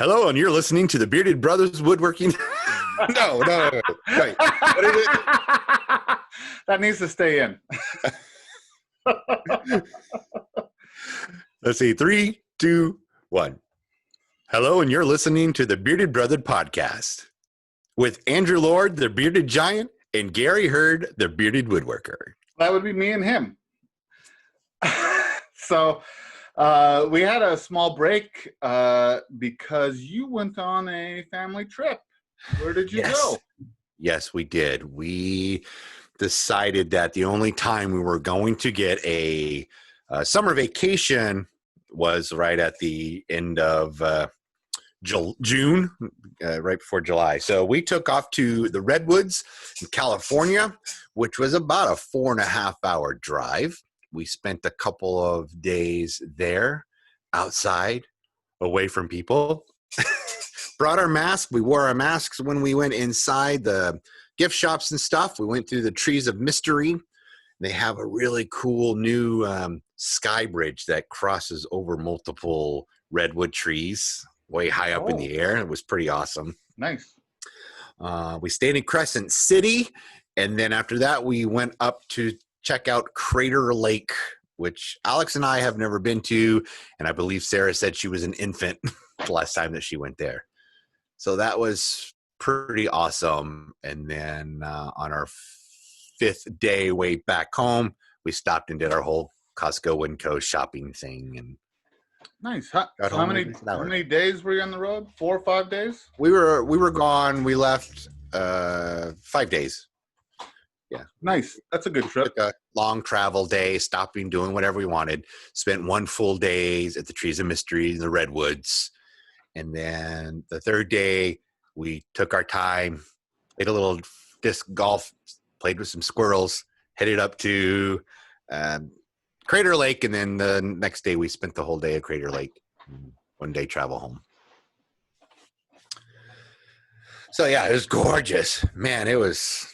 Hello, and you're listening to the Bearded Brothers Woodworking. No. Wait, what is it? That needs to stay in. Let's see. 3, 2, 1. Hello, and you're listening to the Bearded Brother Podcast with Andrew Lord, the Bearded Giant, and Gary Hurd, the Bearded Woodworker. That would be me and him. So we had a small break because you went on a family trip. Where did you go? Yes, we did. We decided that the only time we were going to get a summer vacation was right at the end of June, right before July. So we took off to the Redwoods in California, which was about a 4.5-hour drive. We spent a couple of days there outside, away from people. Brought our masks. We wore our masks when we went inside the gift shops and stuff. We went through the Trees of Mystery. They have a really cool new sky bridge that crosses over multiple redwood trees way high up in the air. It was pretty awesome. Nice. We stayed in Crescent City, and then after that, we went up to check out Crater Lake, which Alex and I have never been to, and I believe Sarah said she was an infant the last time that she went there. So that was pretty awesome. And then on our 5th day way back home, we stopped and did our whole Costco and Co shopping thing. And nice. How many days were you on the road? 4 or 5 days? We were gone. We left 5 days. Yeah. Nice. That's a good trip. Took a long travel day, stopping, doing whatever we wanted. Spent 1 full day at the Trees of Mystery in the Redwoods. And then the 3rd day, we took our time, ate a little disc golf, played with some squirrels, headed up to Crater Lake. And then the next day, we spent the whole day at Crater Lake. 1 day travel home. So, yeah, it was gorgeous. Man, it was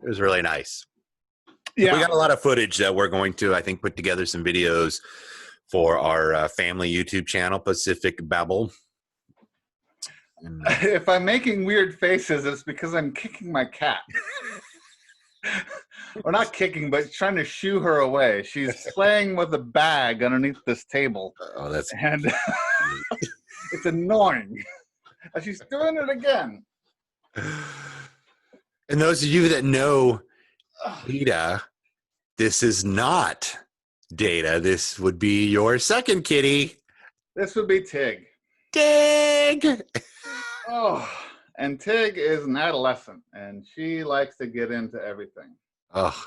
really nice. Yeah. We got a lot of footage that we're going to, I think, put together some videos for our family YouTube channel, Pacific Babble. If I'm making weird faces, it's because I'm kicking my cat. Or not kicking, but trying to shoo her away. She's playing with a bag underneath this table. Oh, that's... And it's annoying. And she's doing it again. And those of you that know Data, this is not Data. This would be your second kitty. This would be Tig. Tig! Oh, and Tig is an adolescent, and she likes to get into everything. Oh,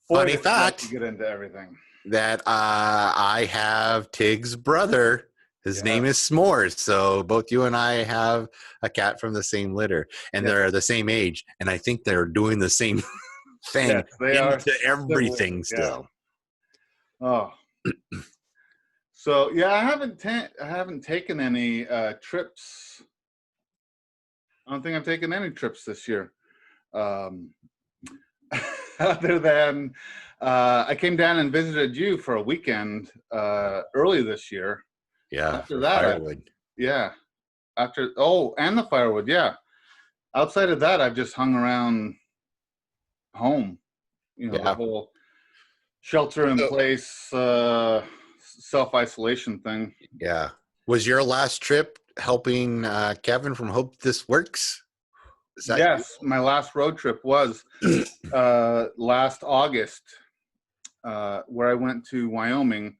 funny fact. Get into everything. That I have Tig's brother. His name is S'mores. So both you and I have a cat from the same litter, and they're the same age. And I think they're doing the same thing into everything still. Oh. So yeah, I haven't taken any trips. I don't think I've taken any trips this year, other than I came down and visited you for a weekend early this year. Yeah. After that, firewood. And the firewood. Yeah. Outside of that, I've just hung around home. The whole shelter in place. Self-isolation thing. Yeah. Was your last trip helping Kevin from Hope This Works? Yes, my last road trip was last August, where I went to Wyoming.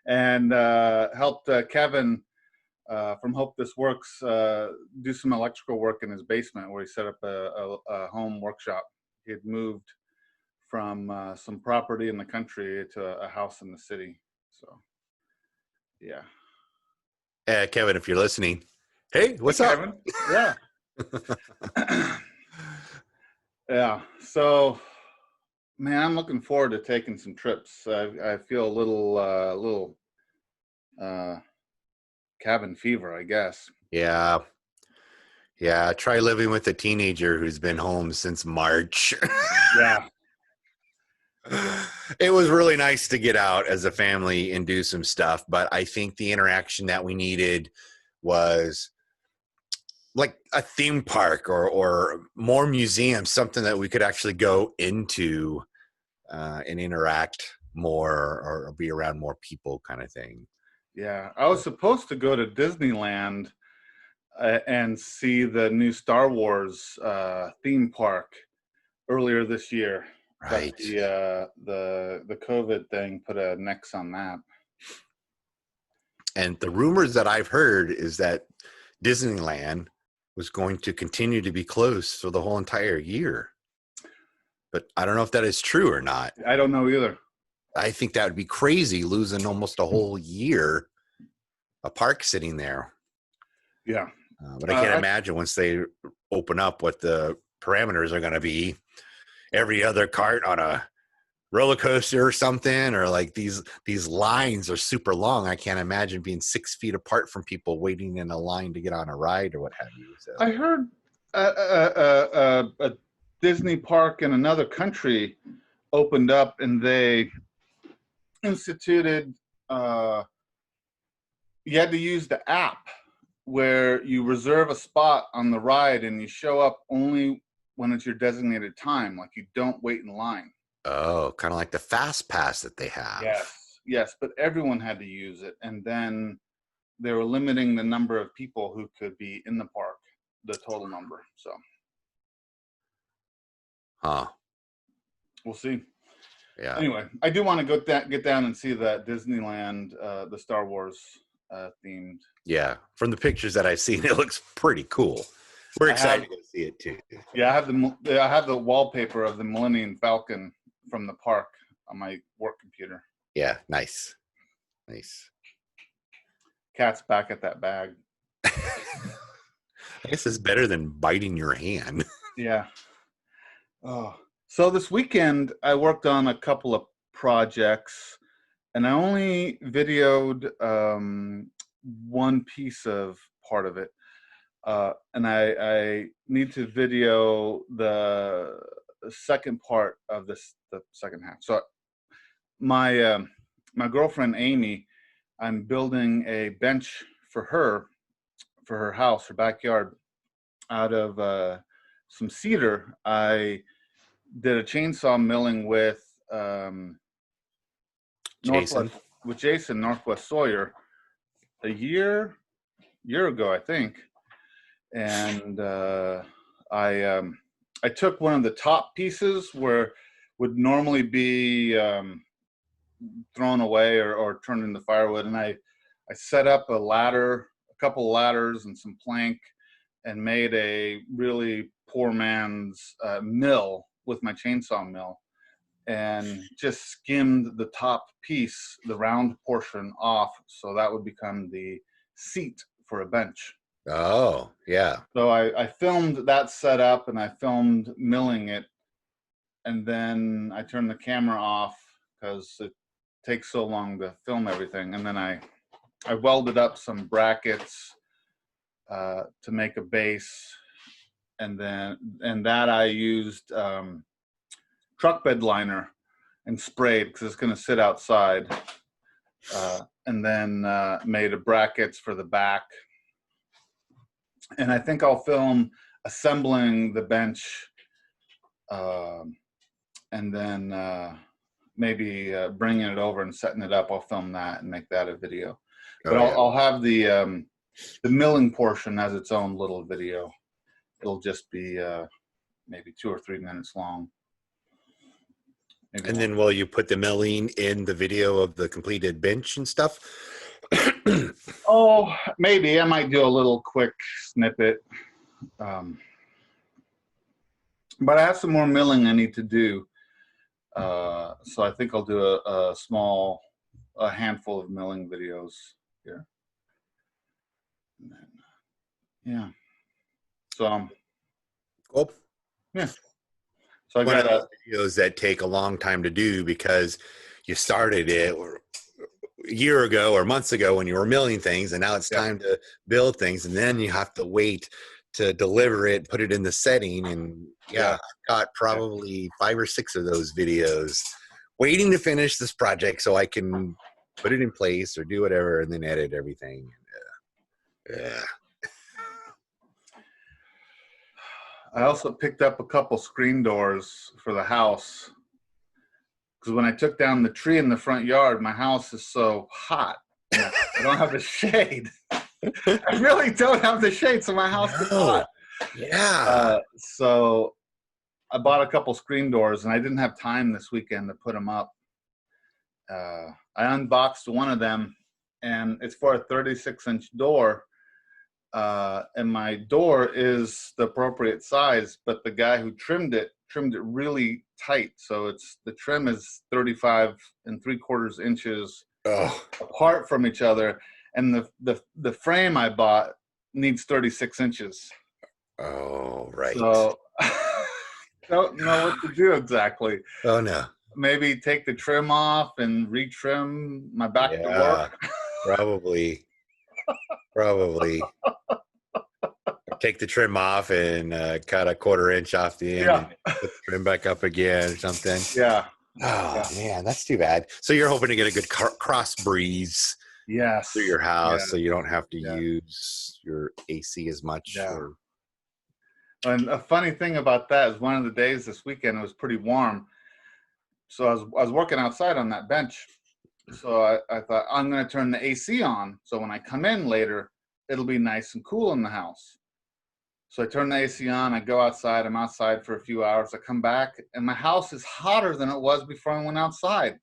And helped Kevin from Hope This Works do some electrical work in his basement, where he set up a home workshop. He had moved from some property in the country to a house in the city. So, yeah. Kevin, if you're listening, hey, what's up? Kevin? Yeah. Yeah. So, man, I'm looking forward to taking some trips. I feel a little cabin fever, I guess. Yeah. Yeah, try living with a teenager who's been home since March. Yeah. It was really nice to get out as a family and do some stuff, but I think the interaction that we needed was like a theme park or more museums, something that we could actually go into and interact more or be around more people kind of thing. Yeah, I was supposed to go to Disneyland and see the new Star Wars theme park earlier this year, but Right. the COVID thing put a nix on that. And the rumors that I've heard is that Disneyland was going to continue to be closed for the whole entire year. But I don't know if that is true or not. I don't know either. I think that would be crazy, losing almost a whole year, a park sitting there. Yeah. But I can't imagine once they open up what the parameters are going to be. Every other cart on a roller coaster or something, or like these lines are super long. I can't imagine being 6 feet apart from people waiting in a line to get on a ride or what have you. So. I heard a Disney park in another country opened up, and they instituted you had to use the app where you reserve a spot on the ride and you show up only when it's your designated time. Like, you don't wait in line. Oh, kind of like the fast pass that they have. Yes, but everyone had to use it, and then they were limiting the number of people who could be in the park, the total number. So, we'll see. Yeah. Anyway, I do want to get down and see the Disneyland, the Star Wars themed. Yeah, from the pictures that I've seen, it looks pretty cool. We're excited to go see it too. Yeah, I have the wallpaper of the Millennium Falcon from the park on my work computer. Yeah, nice. Cat's back at that bag. I guess it's better than biting your hand. Yeah. Oh, so this weekend I worked on a couple of projects, and I only videoed one piece of part of it, and I need to video the second part of the second half. So my girlfriend Amy, I'm building a bench for her house, her backyard, out of some cedar. I did a chainsaw milling with Jason, Northwest Sawyer, a year ago, I think. And I took one of the top pieces where would normally be thrown away or turned into firewood, and I set up a couple of ladders and some plank, and made a really poor man's mill with my chainsaw mill, and just skimmed the top piece, the round portion, off, so that would become the seat for a bench. Oh, yeah. So I filmed that setup, and I filmed milling it, and then I turned the camera off because it takes so long to film everything, and then I welded up some brackets to make a base, and that I used truck bed liner and sprayed because it's going to sit outside, and then made a brackets for the back. And I think I'll film assembling the bench, and then maybe bringing it over and setting it up. I'll film that and make that a video. But I'll have the milling portion as its own little video. It'll just be maybe 2 or 3 minutes long. And then will you put the milling in the video of the completed bench and stuff? Oh, maybe I might do a little quick snippet. But I have some more milling I need to do. So I think I'll do a handful of milling videos here. And then, yeah. So Cool. Yeah. So I One got of those videos that take a long time to do because you started it a year ago or months ago when you were milling things, and now it's time to build things, and then you have to wait to deliver it, put it in the setting, and I've got probably 5 or 6 of those videos waiting to finish this project so I can put it in place or do whatever and then edit everything. Yeah. I also picked up a couple screen doors for the house because when I took down the tree in the front yard, my house is so hot. I don't have the shade. I really don't have the shade, so my house gets hot. Yeah. So I bought a couple screen doors, and I didn't have time this weekend to put them up. I unboxed one of them, and it's for a 36-inch door. And my door is the appropriate size, but the guy who trimmed it really tight. So the trim is 35 3/4 inches apart from each other, and the frame I bought needs 36 inches. Oh, right. So don't know what to do exactly. Oh no. Maybe take the trim off and retrim my back door. Probably. Take the trim off and cut a 1/4 inch off the end and put the trim back up again or something. Yeah. Oh man, that's too bad. So you're hoping to get a good cross breeze through your house so you don't have to use your AC as much. Yeah. And a funny thing about that is one of the days this weekend it was pretty warm. So I was working outside on that bench. So I thought I'm going to turn the AC on. So when I come in later, it'll be nice and cool in the house. So I turn the AC on, I go outside, I'm outside for a few hours, I come back, and my house is hotter than it was before I went outside.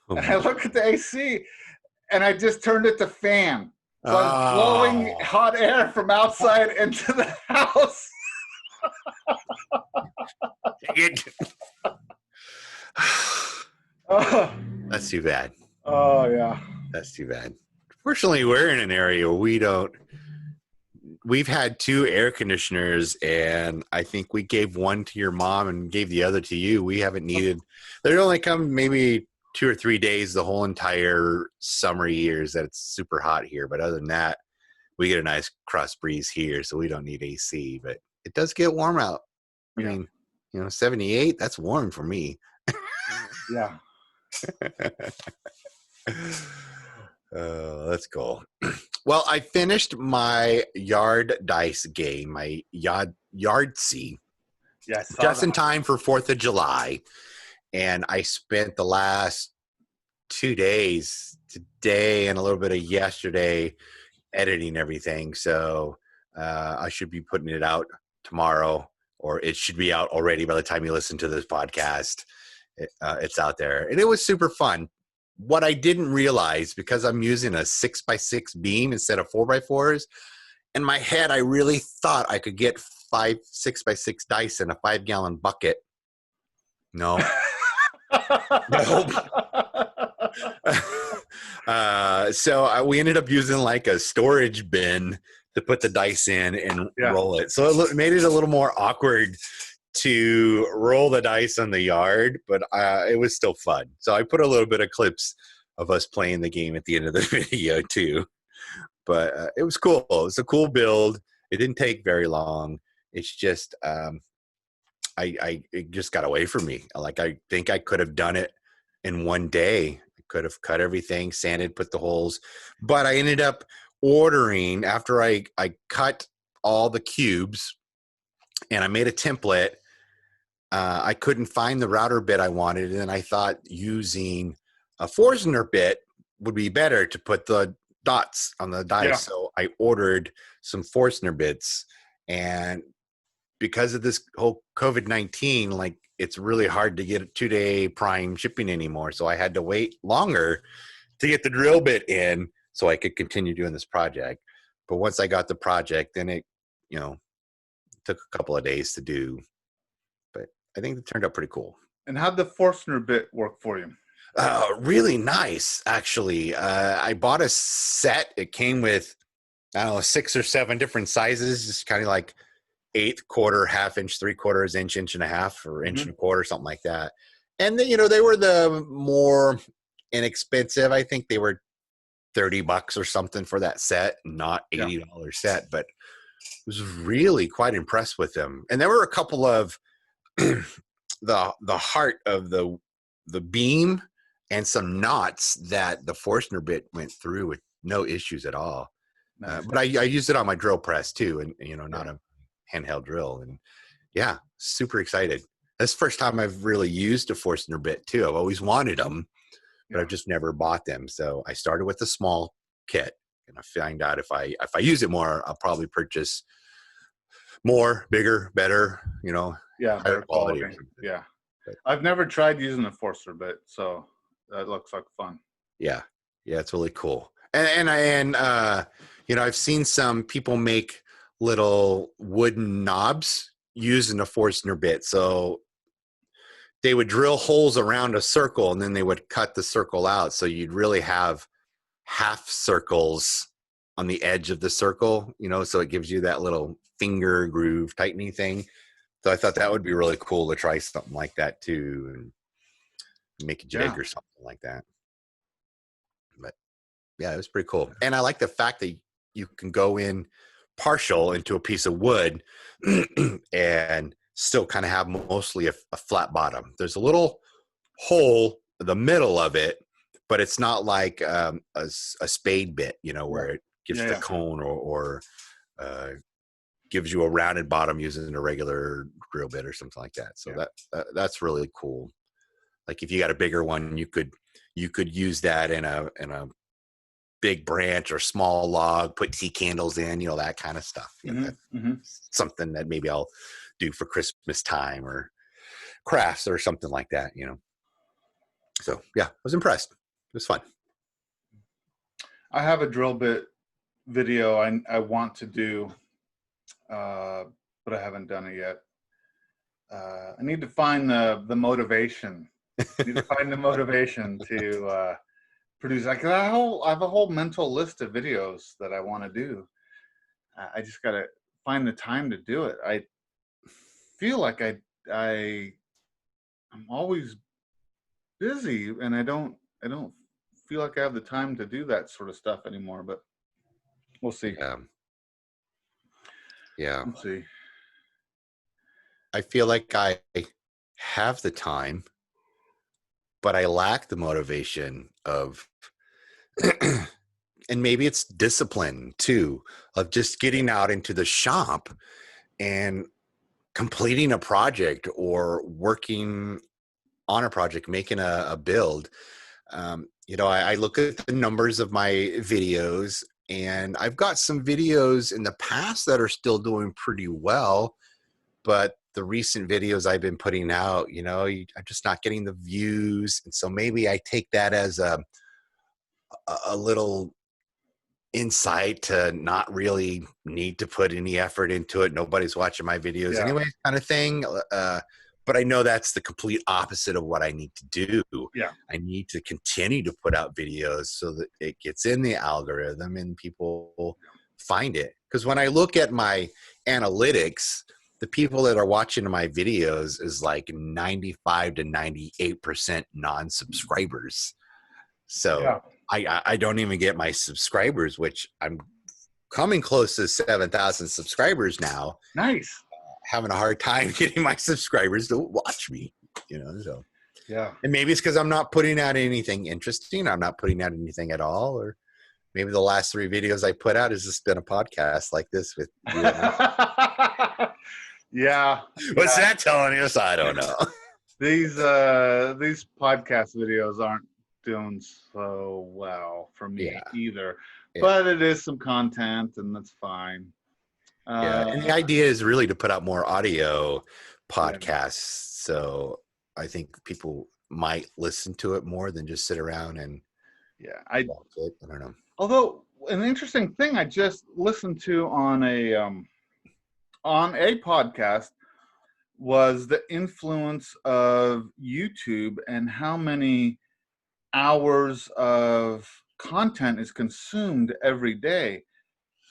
And I look at the AC, and I just turned it to fan. So I'm blowing hot air from outside into the house. That's too bad. Oh, yeah. That's too bad. Fortunately, we're in an area where we've had 2 air conditioners, and I think we gave one to your mom and gave the other to you. We haven't needed, they only come maybe 2 or 3 days the whole entire summer years that it's super hot here. But other than that, we get a nice cross breeze here, so we don't need AC, but it does get warm out. I mean, 78, that's warm for me. Yeah. That's cool. Well, I finished my yard dice game, my Yahtzee, just in time for 4th of July. And I spent the last 2 days, today and a little bit of yesterday, editing everything. So I should be putting it out tomorrow, or it should be out already by the time you listen to this podcast. It's out there. And it was super fun. What I didn't realize, because I'm using a 6x6 beam instead of 4x4s, in my head, I really thought I could get 5 6x6 dice in a 5-gallon bucket. No. Nope. So we ended up using like a storage bin to put the dice in and roll it. So it made it a little more awkward to roll the dice on the yard, but it was still fun. So I put a little bit of clips of us playing the game at the end of the video too. But it was cool. It was a cool build. It didn't take very long. It's just it just got away from me. Like I think I could have done it in one day. I could have cut everything, sanded, put the holes, but I ended up ordering after I cut all the cubes and I made a template. I couldn't find the router bit I wanted, and I thought using a Forstner bit would be better to put the dots on the dice. Yeah. So I ordered some Forstner bits, and because of this whole COVID-19, like it's really hard to get a 2-day prime shipping anymore. So I had to wait longer to get the drill bit in so I could continue doing this project. But once I got the project, then it, took a couple of days to do. But I think it turned out pretty cool. And how'd the Forstner bit work for you? Really nice, actually. I bought a set. It came with, 6 or 7 different sizes, just kind of like 1/8, 1/4 inch, 3/4 inch, 1.5 or 1.25 something like that. And then, they were the more inexpensive. I think they were $30 or something for that set, not $80 set, but was really quite impressed with them. And there were a couple of the heart of the the beam and some knots that the Forstner bit went through with no issues at all. Nice. But I used it on my drill press too, and not Yeah. a handheld drill. And yeah, super excited. That's the first time I've really used a Forstner bit too. I've always wanted them, but Yeah. I've just never bought them. So I started with the small kit, and I find out if I use it more, I'll probably purchase more, bigger, better, Yeah, higher better quality or quality. something. Yeah. But I've never tried using a Forster bit, so that looks like fun. yeah, it's really cool. And I've seen some people make little wooden knobs using a Forstner bit. So they would drill holes around a circle, and then they would cut the circle out. So you'd really have half circles on the edge of the circle, so it gives you that little finger groove tightening thing. So I thought that would be really cool to try something like that too, and make a jig Yeah. or something like that. But yeah, it was pretty cool. And I like the fact that you can go in partial into a piece of wood and still kind of have mostly a flat bottom. There's a little hole in the middle of it, but it's not like a spade bit, where it gives Yeah, the yeah. cone or gives you a rounded bottom using a regular drill bit or something like that. So that's really cool. Like if you got a bigger one, you could use that in a big branch or small log, put tea candles in, that kind of stuff. That's something that maybe I'll do for Christmas time or crafts or something like that, So yeah, I was impressed. It was fun. I have a drill bit video I want to do, but I haven't done it yet. I need to find the motivation. I need to find the motivation to produce. I have a whole mental list of videos that I want to do. I just gotta find the time to do it. I feel like I'm always busy, and I don't feel like I have the time to do that sort of stuff anymore. But we'll see. Yeah. We'll see. I feel like I have the time, but I lack the motivation of, and maybe it's discipline too, of just getting out into the shop and completing a project or working on a project, making a build. I look at the numbers of my videos, and I've got some videos in the past that are still doing pretty well, but the recent videos I've been putting out, I'm just not getting the views. And so maybe I take that as a little insight to not really need to put any effort into it. Nobody's watching my videos anyway, kind of thing. But I know that's the complete opposite of what I need to do. Yeah. I need to continue to put out videos so that it gets in the algorithm and people find it. Because when I look at my analytics, the people that are watching my videos is like 95 to 98% non-subscribers. So I don't even get my subscribers, which I'm coming close to 7,000 subscribers now. Nice. Having a hard time getting my subscribers to watch me, so. Yeah. And maybe it's because I'm not putting out anything interesting. I'm not putting out anything at all. Or maybe the last 3 videos I put out has just been a podcast like this with you. Yeah. What's that telling us? I don't know. These podcast videos aren't doing so well for me either. But it is some content, and that's fine. And the idea is really to put out more audio podcasts. So I think people might listen to it more than just sit around and I don't know. Although an interesting thing I just listened to on a podcast was the influence of YouTube and how many hours of content is consumed every day.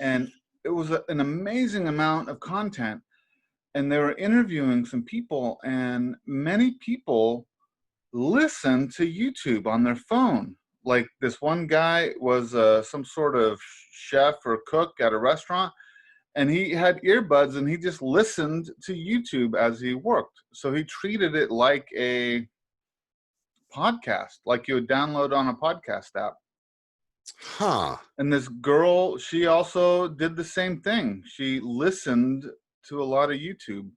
And it was an amazing amount of content. And they were interviewing some people, and many people listen to YouTube on their phone. Like this one guy was some sort of chef or cook at a restaurant, and he had earbuds and he just listened to YouTube as he worked. So he treated it like a podcast, like you would download on a podcast app. Huh. And this girl, she also did the same thing. She listened to a lot of YouTube.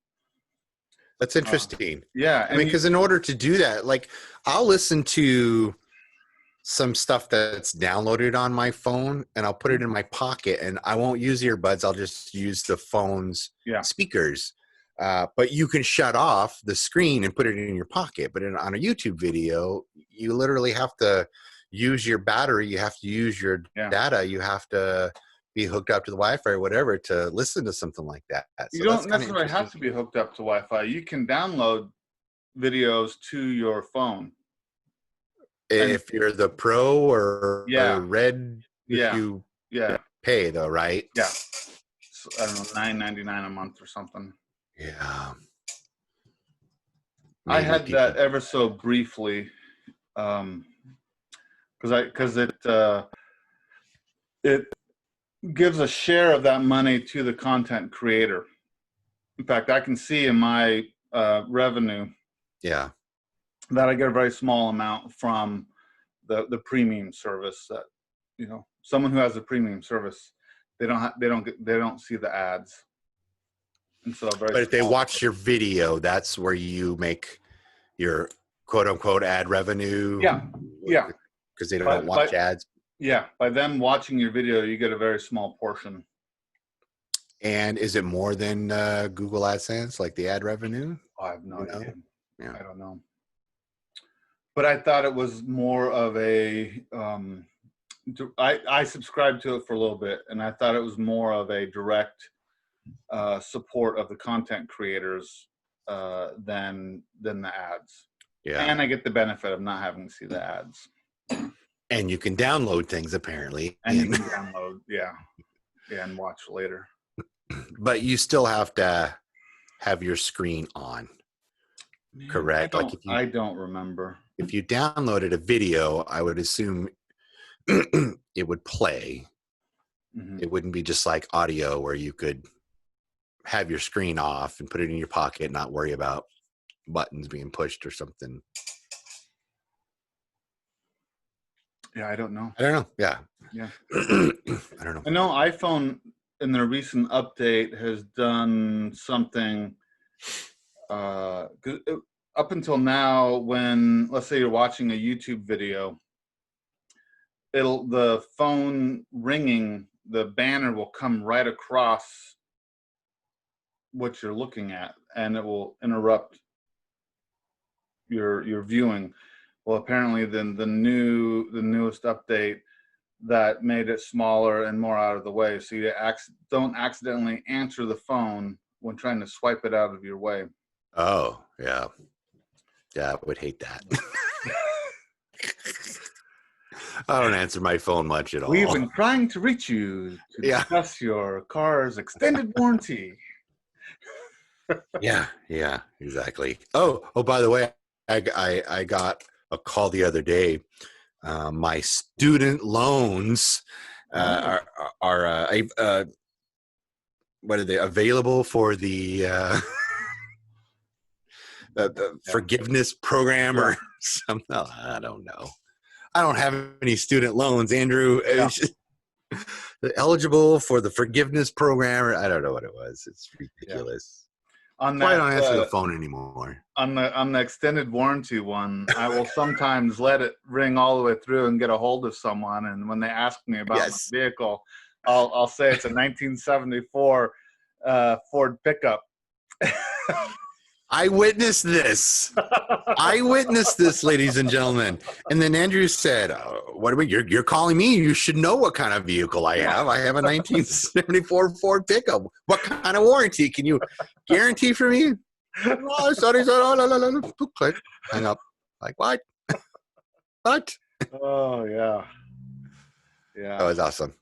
That's interesting. Yeah. I mean, because in order to do that, like, I'll listen to some stuff that's downloaded on my phone and I'll put it in my pocket, and I won't use earbuds. I'll just use the phone's speakers. But you can shut off the screen and put it in your pocket. But on a YouTube video, you literally have to use your battery. You have to use your data. You have to be hooked up to the Wi-Fi or whatever to listen to something like that. So you don't necessarily have to be hooked up to Wi-Fi. You can download videos to your phone. If you're the pro or red, if you pay though, right? Yeah. So, I don't know, $9.99 a month or something. Yeah. I had that ever so briefly, because it gives a share of that money to the content creator. In fact, I can see in my revenue, that I get a very small amount from the premium service. That, you know, someone who has a premium service, they don't see the ads. And so, but if they watch your video, that's where you make your quote unquote ad revenue. Yeah. Because they don't watch ads. Yeah. By them watching your video, you get a very small portion. And is it more than Google AdSense, like the ad revenue? I have no idea. Yeah. I don't know. But I thought it was more of a, I subscribed to it for a little bit, and I thought it was more of a direct support of the content creators than the ads. Yeah. And I get the benefit of not having to see the ads. And you can download things apparently. And you can download, and watch later. But you still have to have your screen on. Man, correct? I don't remember. If you downloaded a video, I would assume it would play. Mm-hmm. It wouldn't be just like audio where you could have your screen off and put it in your pocket and not worry about buttons being pushed or something. Yeah, I don't know. Yeah. I don't know. I know iPhone in their recent update has done something up until now, when, let's say you're watching a YouTube video, the phone ringing, the banner will come right across what you're looking at, and it will interrupt your viewing. Well, apparently then the newest update that made it smaller and more out of the way, so you don't accidentally answer the phone when trying to swipe it out of your way. Oh, yeah. Yeah, I would hate that. I don't answer my phone much at all. We've been trying to reach you to discuss your car's extended warranty. Yeah, exactly. Oh, by the way, I got a call the other day. My student loans are what are they available for the forgiveness program or something? I don't know. I don't have any student loans, Andrew. Yeah. Eligible for the forgiveness program, or I don't know what it was. It's ridiculous. Yeah. I don't answer the phone anymore. On the extended warranty one, I will sometimes let it ring all the way through and get a hold of someone. And when they ask me about my vehicle, I'll say it's a 1974 Ford pickup. I witnessed this. Ladies and gentlemen. And then Andrew said, "What are we? You're calling me? You should know what kind of vehicle I have. I have a 1974 Ford pickup. What kind of warranty can you guarantee for me?" Oh, sorry. Click. Hang up. Like what? What? Oh yeah. That was awesome.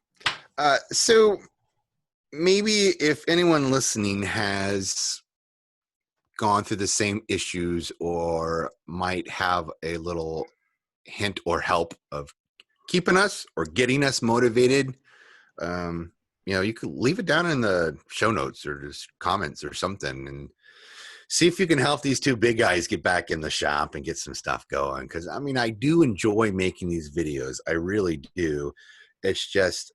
So maybe if anyone listening has gone through the same issues or might have a little hint or help of keeping us or getting us motivated, you could leave it down in the show notes or just comments or something and see if you can help these two big guys get back in the shop and get some stuff going. Because I mean, I do enjoy making these videos. I really do. It's just,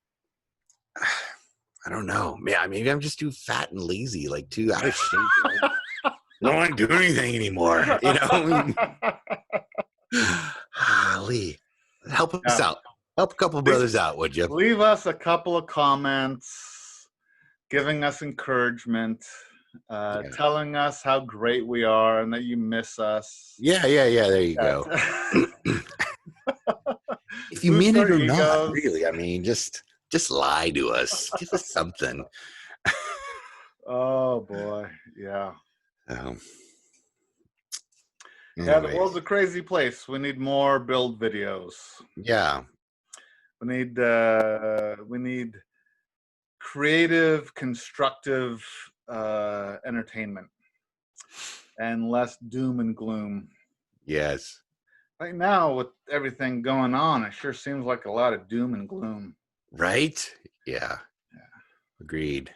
I don't know. Maybe I'm just too fat and lazy, like too out of shape. I don't want to do anything anymore. You know, Lee, help us out. Help a couple brothers out, would you? Leave us a couple of comments, giving us encouragement, telling us how great we are and that you miss us. Yeah. There you go. If you mean it or not, really. I mean, just lie to us. Give us something. Oh boy, yeah. Yeah, the world's a crazy place. We need more build videos. Yeah. We need creative, constructive entertainment and less doom and gloom. Yes. Right now, with everything going on, it sure seems like a lot of doom and gloom. Right? Yeah. Agreed.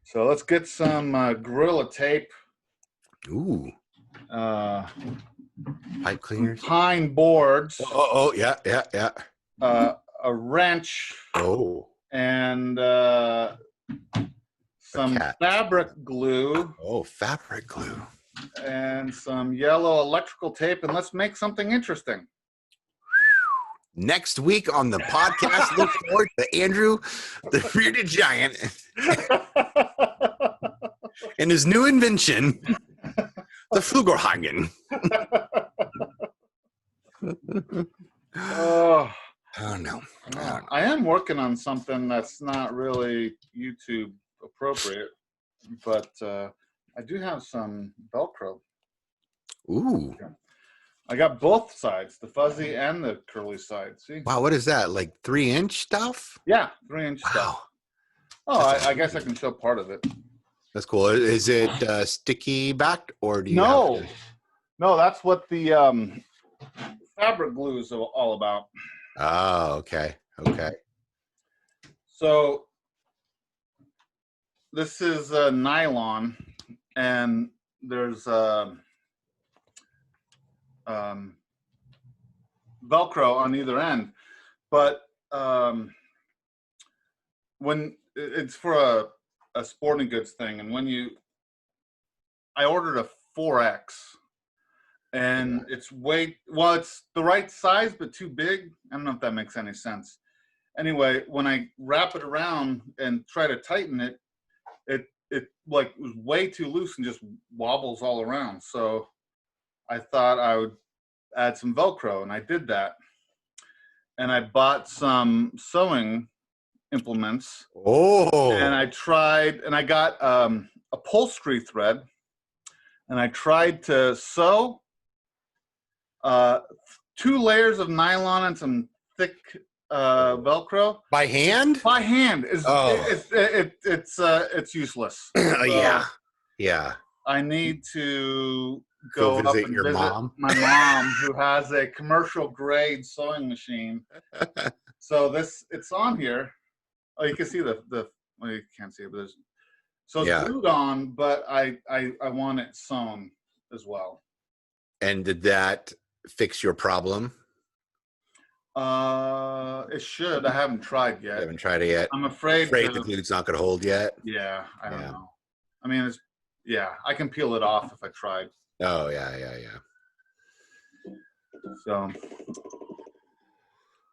So let's get some Gorilla Tape. Ooh. Pipe cleaners. Pine boards. Oh, yeah. A wrench. Oh. And some fabric glue. Oh, fabric glue. And some yellow electrical tape, and let's make something interesting. Next week on the podcast, look forward to Andrew, the bearded giant, and his new invention, the Flugelhagen. Oh no. I am working on something that's not really YouTube appropriate, but I do have some Velcro. Ooh. I got both sides, the fuzzy and the curly side. See? Wow, what is that? Like 3-inch stuff? Yeah, 3-inch stuff. Oh, I guess I can show part of it. That's cool. Is it sticky backed, or do you No, that's what the fabric glue is all about. Oh, okay. So this is nylon, and there's Velcro on either end, but when it's for a sporting goods thing, and I ordered a 4X, and it's it's the right size but too big. I don't know if that makes any sense. Anyway, when I wrap it around and try to tighten it, it like was way too loose and just wobbles all around. So I thought I would add some Velcro, and I did that. And I bought some sewing implements. Oh. And I got upholstery thread, and I tried to sew 2 layers of nylon and some thick Velcro by hand. It's useless. Yeah. I need to go visit up and your visit mom. my mom, who has a commercial grade sewing machine. So it's on here. Oh, you can see well, you can't see it, but it's glued on, but I want it sewn as well. And did that fix your problem? It should. I haven't tried yet. You haven't tried it yet? I'm afraid the glue's not going to hold yet? Yeah, I don't know. I mean, I can peel it off if I tried. Oh, yeah. So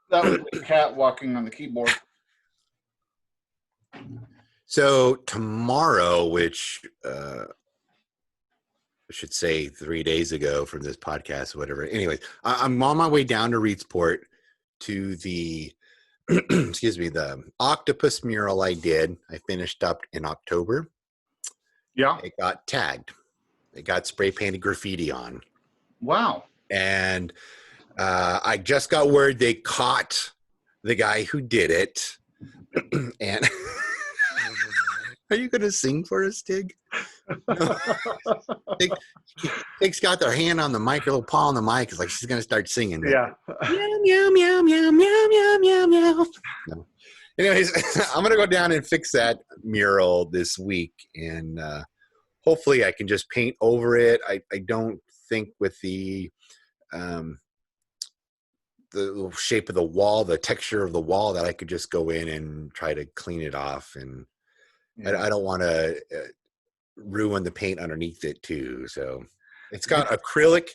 that was the cat walking on the keyboard. So tomorrow, which I should say 3 days ago from this podcast, or whatever. Anyways, I'm on my way down to Reedsport to the the octopus mural I did. I finished up in October. Yeah. It got tagged. It got spray painted graffiti on. Wow. And I just got word they caught the guy who did it. And are you going to sing for us, Tig? Tig's got their hand on the mic, her little paw on the mic. It's like she's going to start singing. Yeah. Meow, meow, meow, meow, meow, meow, meow. No. Anyways, I'm going to go down and fix that mural this week and hopefully I can just paint over it. I don't think with the shape of the wall, the texture of the wall, that I could just go in and try to clean it off. And I don't want to ruin the paint underneath it too. So it's got acrylic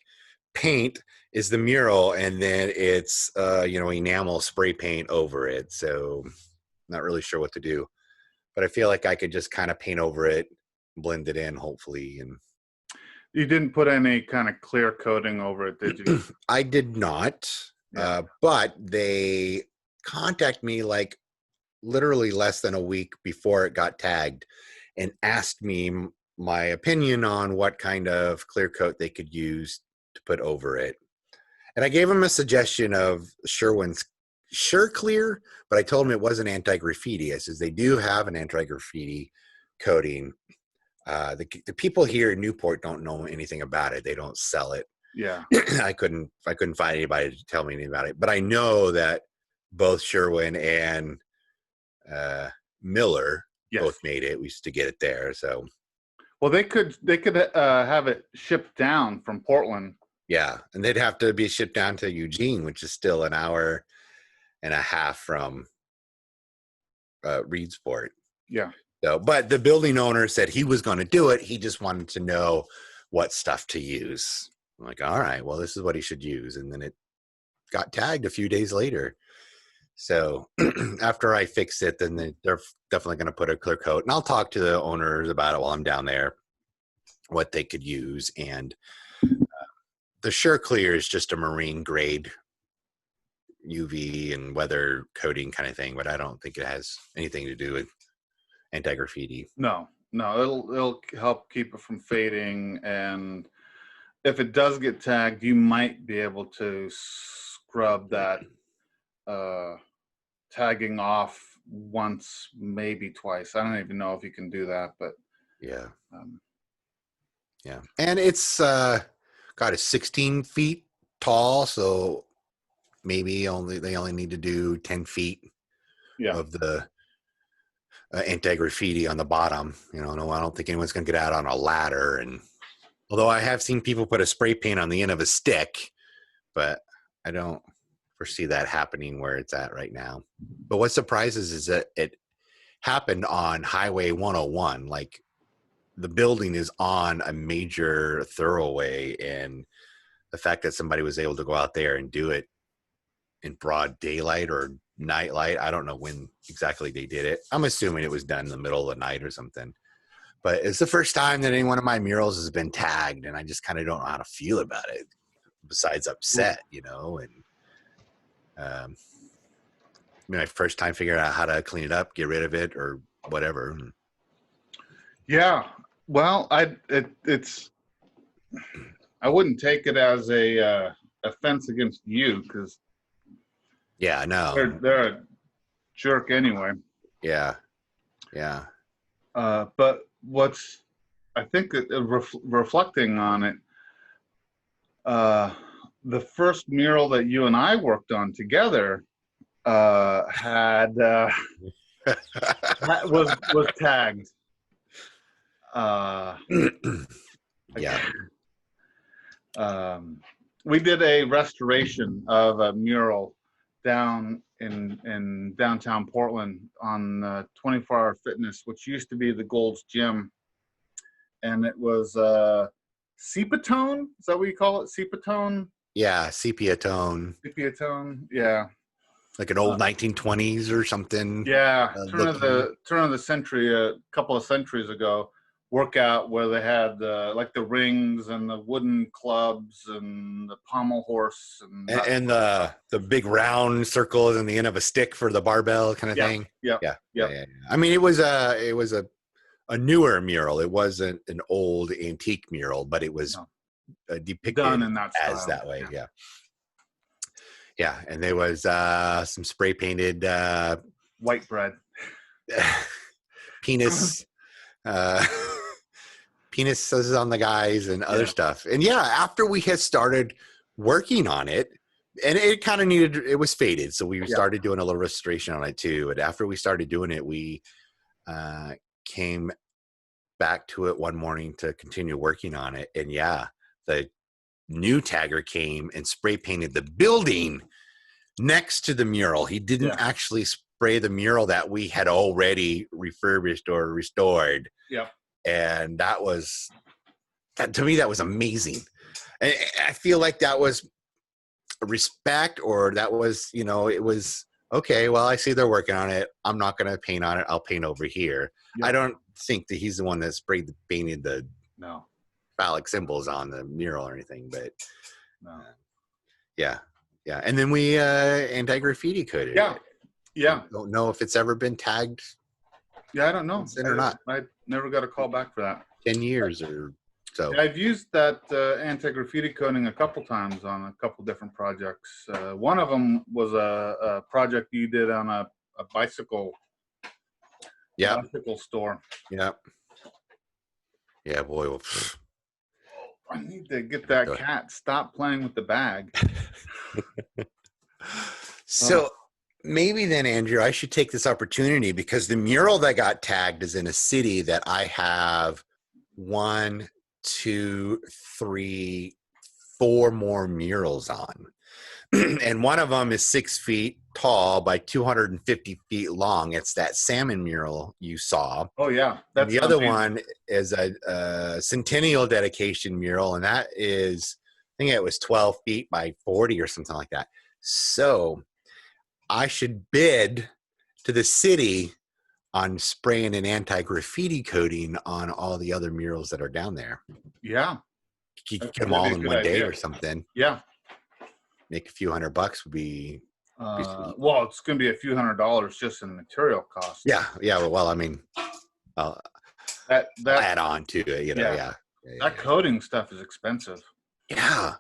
paint is the mural, and then it's enamel spray paint over it. So not really sure what to do, but I feel like I could just kind of paint over it, blend it in, hopefully. And you didn't put any kind of clear coating over it, did you? I did not. But they contact me like literally less than a week before it got tagged and asked me my opinion on what kind of clear coat they could use to put over it. And I gave them a suggestion of Sherwin's SureClear, but I told them it wasn't anti-graffiti. I says they do have an anti-graffiti coating. The people here in Newport don't know anything about it. They don't sell it. Yeah. I couldn't find anybody to tell me anything about it. But I know that both Sherwin and Miller both made it. We used to get it there. So, well, they could have it shipped down from Portland. Yeah, and they'd have to be shipped down to Eugene, which is still an hour and a half from Reedsport. Yeah. So, but the building owner said he was going to do it. He just wanted to know what stuff to use. I'm like, all right, well, this is what he should use. And then it got tagged a few days later. So after I fix it, then they're definitely going to put a clear coat. And I'll talk to the owners about it while I'm down there, what they could use. And the SureClear is just a marine grade UV and weather coating kind of thing, but I don't think it has anything to do with anti-graffiti. No, it'll help keep it from fading, and if it does get tagged, you might be able to scrub that tagging off once, maybe twice. I don't even know if you can do that, but yeah. And it's got 16 feet tall, so maybe they only need to do 10 feet of the anti-graffiti on the bottom. No, I don't think anyone's going to get out on a ladder. And although I have seen people put a spray paint on the end of a stick, but I don't foresee that happening where it's at right now. But what surprises is that it happened on Highway 101. Like, the building is on a major thoroughway, and the fact that somebody was able to go out there and do it in broad daylight or night light, I don't know when exactly they did it. I'm assuming it was done in the middle of the night or something. But it's the first time that any one of my murals has been tagged, and I just kind of don't know how to feel about it, besides upset, and my first time figuring out how to clean it up, get rid of it, or whatever. Yeah. Well, I wouldn't take it as a offense against you, because no, they're a jerk anyway. Yeah. But what's, I think, reflecting on it, the first mural that you and I worked on together had was tagged. We did a restoration of a mural down in downtown Portland on 24 Hour Fitness, which used to be the Gold's Gym, and it was sepia tone. Is that what you call it? Sepia tone? Yeah, sepia tone. Sepia tone. Yeah. Like an old 1920s or something. Yeah, turn of the century, a couple of centuries ago, workout where they had like the rings and the wooden clubs and the pommel horse and the big round circles in the end of a stick for the barbell kind of thing. Yeah. I mean, it was a newer mural. It wasn't an old antique mural, but it was depicted done in that style. As that way. Yeah, and there was some spray painted white bread penis penises on the guys and other stuff. And after we had started working on it, and it kind of it was faded, so we started doing a little restoration on it too. And after we started doing it, we came back to it one morning to continue working on it. And yeah, the new tagger came and spray painted the building next to the mural. He didn't actually spray the mural that we had already refurbished or restored. Yeah. And that to me, that was amazing. And I feel like that was respect, or that was, it was, okay, well, I see they're working on it. I'm not going to paint on it. I'll paint over here. Yep. I don't think that he's the one that painted the phallic symbols on the mural or anything, but yeah. And then we anti-graffiti coded it. Yeah. I don't know if it's ever been tagged. Yeah, I don't know. Or not. I never got a call back for that. 10 years or so. Yeah, I've used that anti-graffiti coding a couple times on a couple different projects. One of them was a project you did on a bicycle. Yeah. Bicycle store. Yeah. Yeah, boy. Well, I need to get that cat. Stop playing with the bag. So maybe then, Andrew, I should take this opportunity, because the mural that got tagged is in a city that I have 1, 2, 3, 4 more murals on. And one of them is 6 feet tall by 250 feet long. It's that salmon mural you saw. Oh, yeah. That's the other one is a centennial dedication mural, and that is, I think it was 12 feet by 40 or something like that. So I should bid to the city on spraying an anti-graffiti coating on all the other murals that are down there. Yeah. You could get them all in one day or something. Yeah. Make a few $100 would be well, it's going to be a few $100s just in material costs. Yeah. Well, I mean, that add on to it, That coating stuff is expensive. Yeah.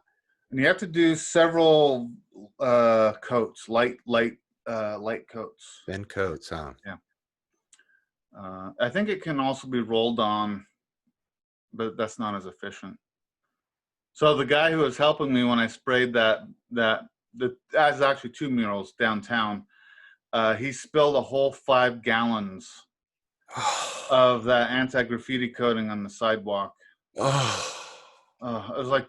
And you have to do several coats, light coats. Thin coats, huh? Yeah. I think it can also be rolled on, but that's not as efficient. So the guy who was helping me when I sprayed that's actually 2 murals downtown, he spilled a whole 5 gallons of that anti-graffiti coating on the sidewalk. It was like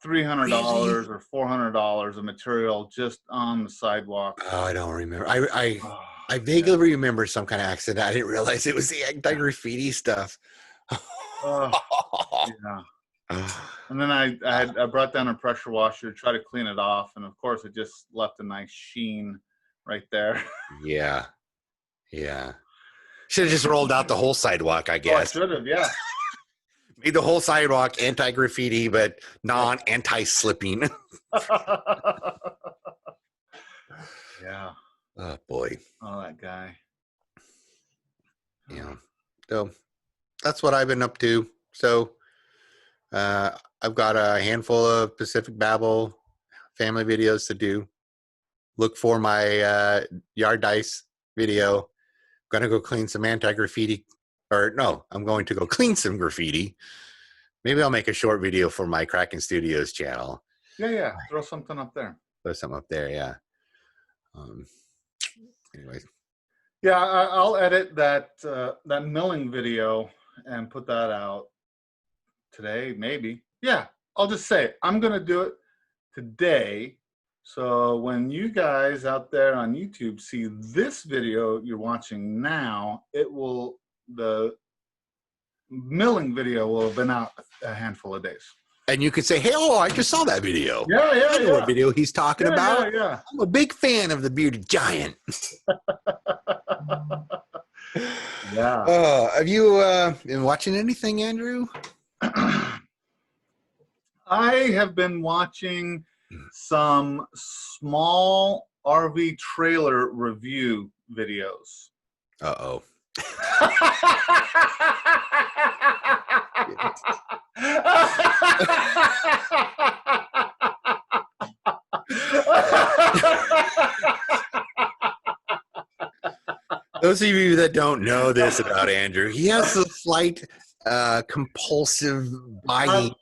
$300 or $400 of material just on the sidewalk. Oh, I don't remember. I vaguely remember some kind of accident. I didn't realize it was the anti-graffiti stuff. Yeah. And then I brought down a pressure washer to try to clean it off, and of course it just left a nice sheen right there. Yeah. Should have just rolled out the whole sidewalk, I guess. Oh, I should have, yeah. Made the whole sidewalk anti-graffiti, but anti-slipping. Yeah. Oh, boy. Oh, that guy. Yeah. So that's what I've been up to. So I've got a handful of Pacific Babel family videos to do. Look for my yard dice video. I'm going to go clean some anti-graffiti. Or no, I'm going to go clean some graffiti. Maybe I'll make a short video for my Kraken Studios channel. Yeah. Throw something up there. Yeah. Anyway. Yeah, I'll edit that milling video and put that out today, maybe. Yeah, I'll just say I'm going to do it today. So when you guys out there on YouTube see this video you're watching now, the milling video will have been out a handful of days. And you could say, hey, I just saw that video. Yeah. I know what video he's talking about. Yeah. I'm a big fan of the Bearded Giant. Yeah. Have you been watching anything, Andrew? I have been watching some small RV trailer review videos. Uh-oh. Those of you that don't know this about Andrew, he has a slight compulsive buying.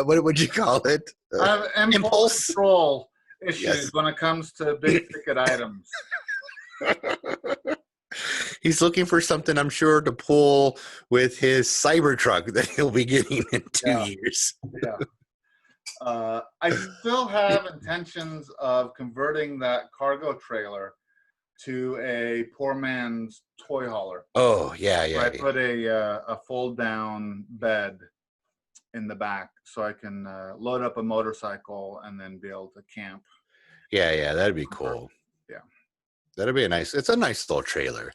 What would you call it? I have impulse control issues when it comes to big ticket items. He's looking for something, I'm sure, to pull with his Cybertruck that he'll be getting in 2 years. Yeah. I still have intentions of converting that cargo trailer to a poor man's toy hauler. Oh, yeah. Where I put a fold down bed in the back so I can load up a motorcycle and then be able to camp. Yeah, that'd be cool. Yeah. That'd be it's a nice little trailer.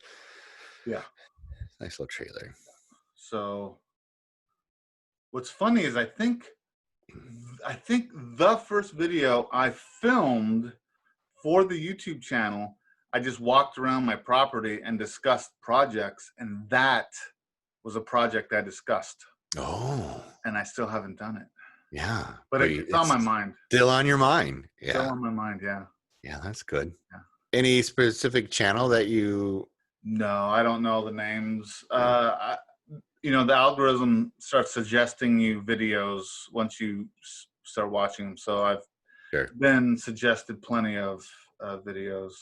Yeah. Nice little trailer. So what's funny is I think the first video I filmed for the YouTube channel, I just walked around my property and discussed projects, and that was a project I discussed. Oh. And I still haven't done it. Yeah. But it's on my mind. Still on your mind. Yeah. Still on my mind, yeah. Yeah, that's good. Yeah. Any specific channel that you... No, I don't know the names. The algorithm starts suggesting you videos once you start watching them. So I've been suggested plenty of videos.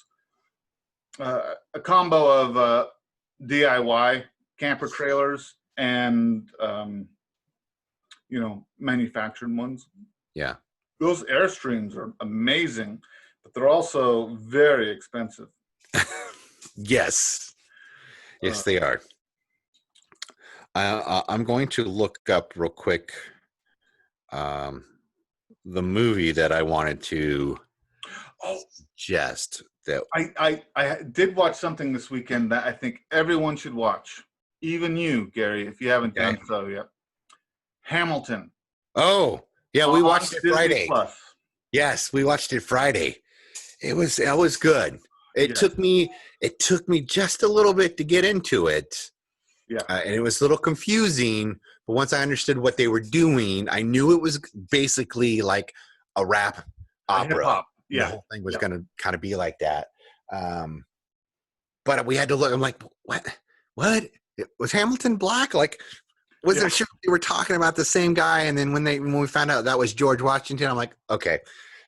A combo of DIY camper trailers and manufactured ones. Yeah. Those Airstreams are amazing, but they're also very expensive. Yes. Yes, they are. I'm going to look up real quick the movie that I wanted to suggest. That I did watch something this weekend that I think everyone should watch. Even you, Gary, if you haven't done so yet. Hamilton. Oh, yeah, we watched it Friday. Plus. Yes, we watched it Friday. It was good. It took me just a little bit to get into it. Yeah. And it was a little confusing, but once I understood what they were doing, I knew it was basically like a rap opera. Hip-hop. Yeah. The whole thing was going to kind of be like that. But we had to look. I'm like, what? Was Hamilton black? Like, was there sure they were talking about the same guy? And then when we found out that was George Washington, I'm like, okay,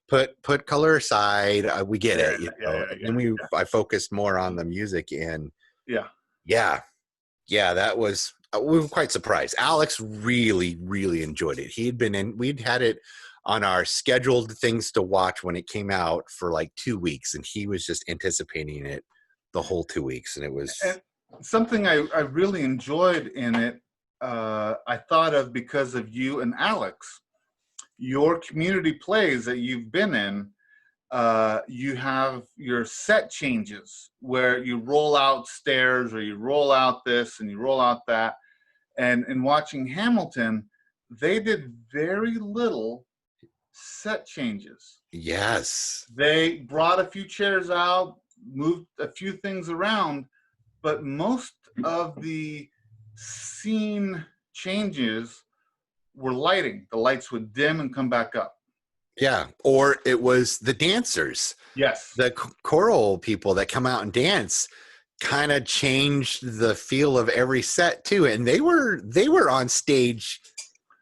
put color aside. We get it. And I focused more on the music and that was, we were quite surprised. Alex really, really enjoyed it. We'd had it on our scheduled things to watch when it came out for like 2 weeks, and he was just anticipating it the whole 2 weeks. And it was something I really enjoyed in it. I thought of because of you and Alex, your community plays that you've been in. You have your set changes where you roll out stairs or you roll out this and you roll out that. And in watching Hamilton, they did very little set changes. Yes. They brought a few chairs out, moved a few things around, but most of the scene changes were lighting. The lights would dim and come back up. Yeah, or it was the dancers. Yes. The choral people that come out and dance kind of changed the feel of every set too. And they were on stage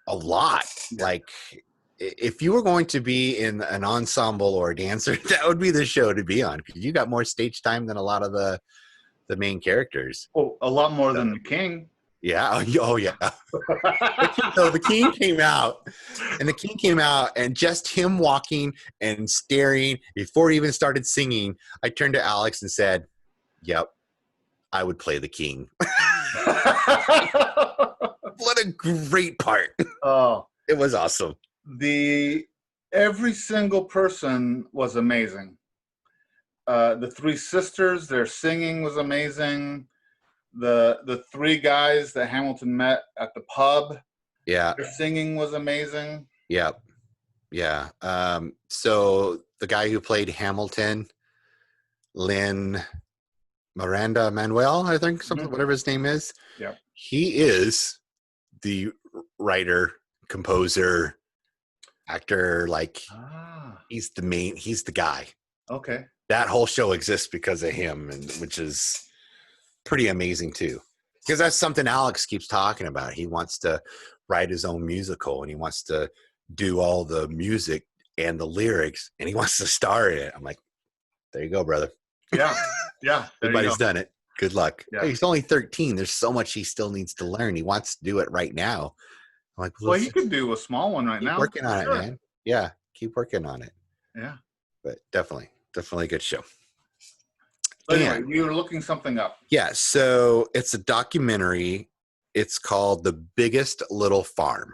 a lot. Yeah. Like, if you were going to be in an ensemble or a dancer, that would be the show to be on, because you got more stage time than a lot of the main characters. Oh, a lot more than the king. Yeah. Oh, yeah. So the king came out, and just him walking and staring before he even started singing, I turned to Alex and said, "Yep, I would play the king." What a great part. Oh, it was awesome. Every single person was amazing. The three sisters, their singing was amazing. The three guys that Hamilton met at the pub, their singing was amazing. Yeah. So the guy who played Hamilton, Miranda Manuel, I think, whatever his name is. Yeah. He is the writer, composer, actor. Like, he's the guy. Okay. That whole show exists because of him, and which is pretty amazing too, because that's something Alex keeps talking about. He wants to write his own musical, and he wants to do all the music and the lyrics, and he wants to star in it. I'm like, there you go, brother. Yeah. Everybody's done it. Good luck. Yeah. Hey, he's only 13. There's so much he still needs to learn. He wants to do it right now. I'm like, Well, let's he could do a small one right keep now. working on it, Sure. man. Yeah, keep working on it. Yeah. But definitely a good show. So anyway, And you were looking something up. yeah, so it's a documentary. It's called The Biggest Little Farm.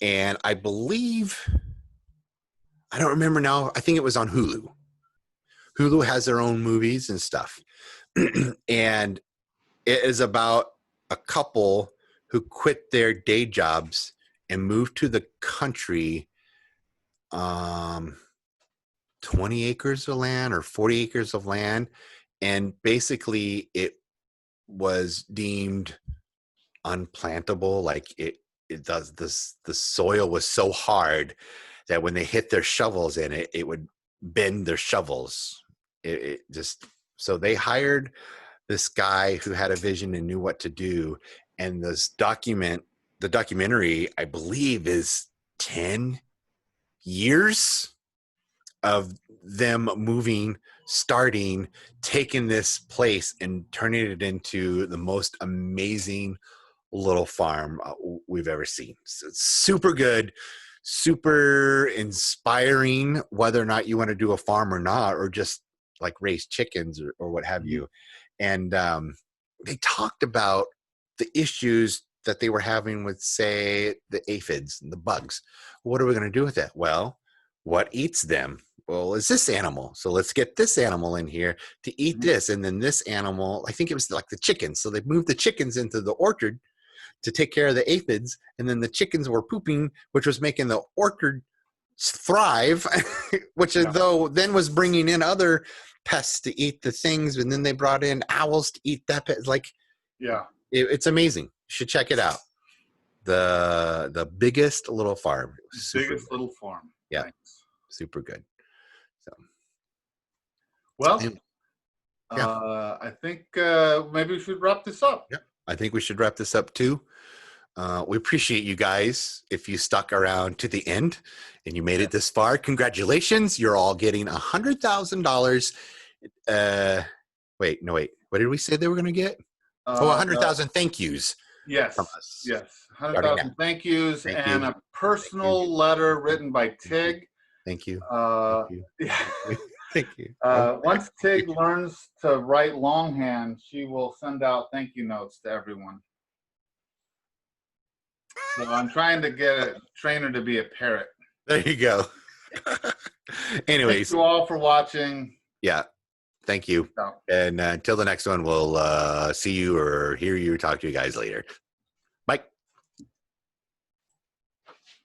And I believe, I don't remember now, I think it was on Hulu. Hulu has their own movies and stuff. And it is about a couple who quit their day jobs and moved to the country, 20 acres of land or 40 acres of land. And basically it was deemed unplantable. Like it does this, the soil was so hard that when they hit their shovels in it, it would bend their shovels. It just, so they hired this guy who had a vision and knew what to do. And the documentary, I believe, is 10 years of them moving, starting, taking this place and turning it into the most amazing little farm we've ever seen. So it's super good, super inspiring, whether or not you want to do a farm or not, or just like raise chickens or what have you. And they talked about the issues that they were having with, say, the aphids and the bugs. What are we going to do with that? Well, what eats them? Well, it's this animal. So let's get this animal in here to eat this. And then this animal, I think it was like the chickens. So they moved the chickens into the orchard to take care of the aphids. And then the chickens were pooping, which was making the orchard thrive, which though then was bringing in other pests to eat the things. And then they brought in owls to eat that pet. Like, it's amazing. You should check it out. The Biggest Little Farm. Biggest Little Farm. Yeah. Thanks. Super good. So, well, and, I think maybe we should wrap this up. Yeah, I think we should wrap this up too. We appreciate you guys. If you stuck around to the end and you made it this far, congratulations. You're all getting $100,000. Wait. What did we say they were going to get? 100,000 thank yous. Yes. From us. Yes. 100,000 thank yous and a personal letter written by Tig. Thank you. Thank you. Once Tig learns to write longhand, she will send out thank you notes to everyone. So I'm trying to get a trainer to be a parrot. There you go. Anyways. Thank you all for watching. Yeah. Thank you. And until the next one, we'll see you or hear you or talk to you guys later.